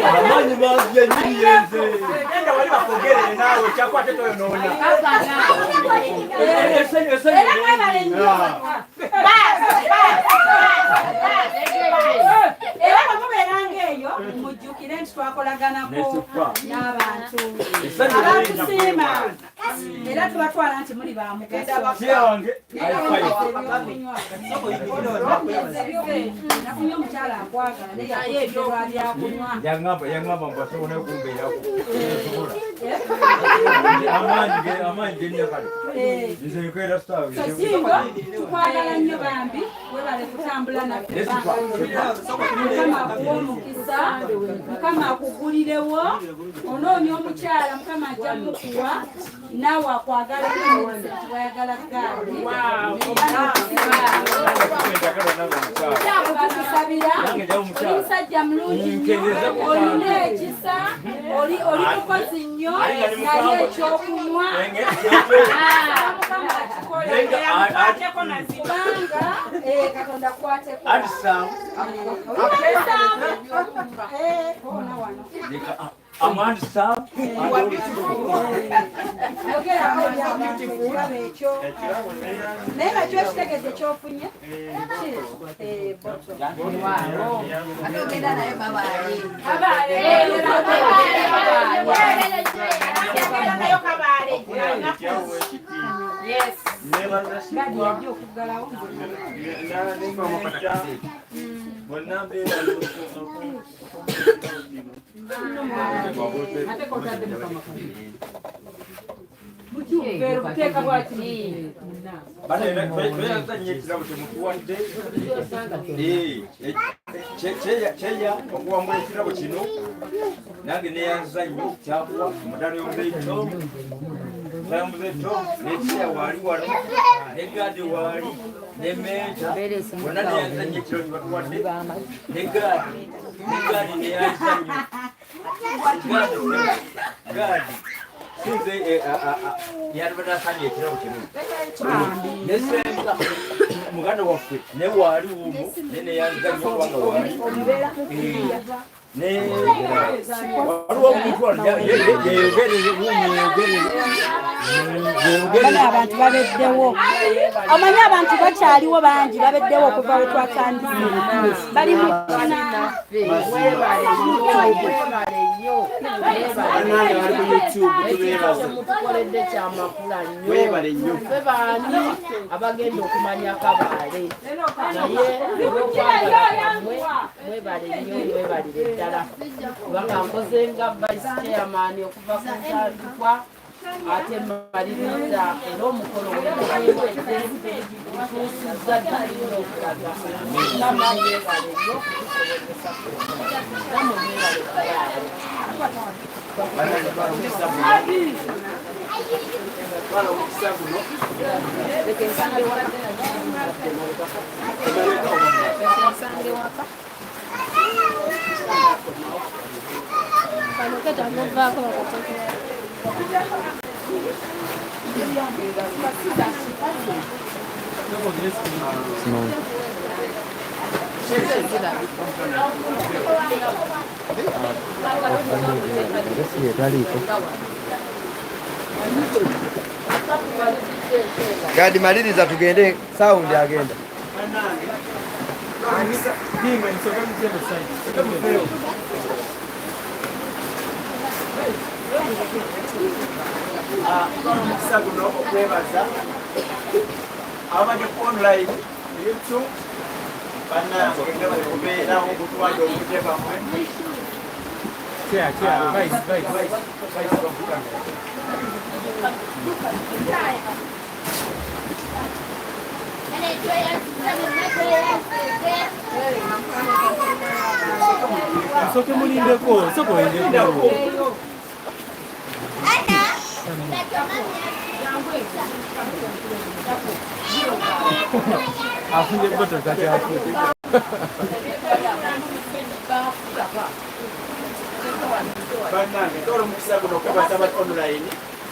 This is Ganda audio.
Amani mazi ya nini yenze. Nenda wali bakogere nawe chakwa teto yonona. Era bamuberangeyo mujjukire nti twakolaganako n'abantu abatusiima era tubatwala nti muli bamugenda nafunye omukyala akwagala naye yakuddwa byakunywa yangamba mbasobole okumbeerako amaanyi genyakale nzekwera sitawe singa tukwagala nnyo bambi webale kutambula naffe mukama akuwa omukisa mukama akugulirewo onoonya omukyala mukama ajja mukuwa naawe akwagala wayagala gaadi tukusabira oli musajja mulungi nnyo olina ekisa oli mukozi nnyo naye ekyokunywa kubanga katonda kwateko Amani Sam, naye nakyo ekitegedde ekyofunye gadi yajja okuggalawo buteeka bwaki kyeya okuwambula ekirabo kino nange neyanzanyo kyakuwa mudala yombeito samuzeto nekiya waali wano ne GAD waali ne meeta wonna neyanzanyo ekirabo batuwadde ne GAD neyanzanyo GAD sinze yali badasanye ekirabo kino nesenga muganda waffe ne waali wuumu neneyanzanyo kubanga waali waliwo omuntu bano abantu babeddewo omanyi abantu bakyaliwo bangi babeddewo okuva we twatandise bali mu mutukoledde kyamakula nnyo ffe baani abagenda okumanya kabaale naye olw'okwagalaamwe mwebale nnyo mwebalire ddala kubanga nkoze nga vice chairman okuva ku ntandikwa ate mmaliriza era omukolo weewedde tutuusizza ddalina okulaga nama yeebale nnyo okutusobozesa namwe mwebale kabaale GAD maliriza tugende sound agenda. omukisa guno okwebaza abadde ku online YouTube bannange nga bali kubeerawo okutuwadde obudde bwamwe Soke mulindeko, soko endeko. Afunde boto kati afunde. bannange ndola omukisa guno okwebaza ba online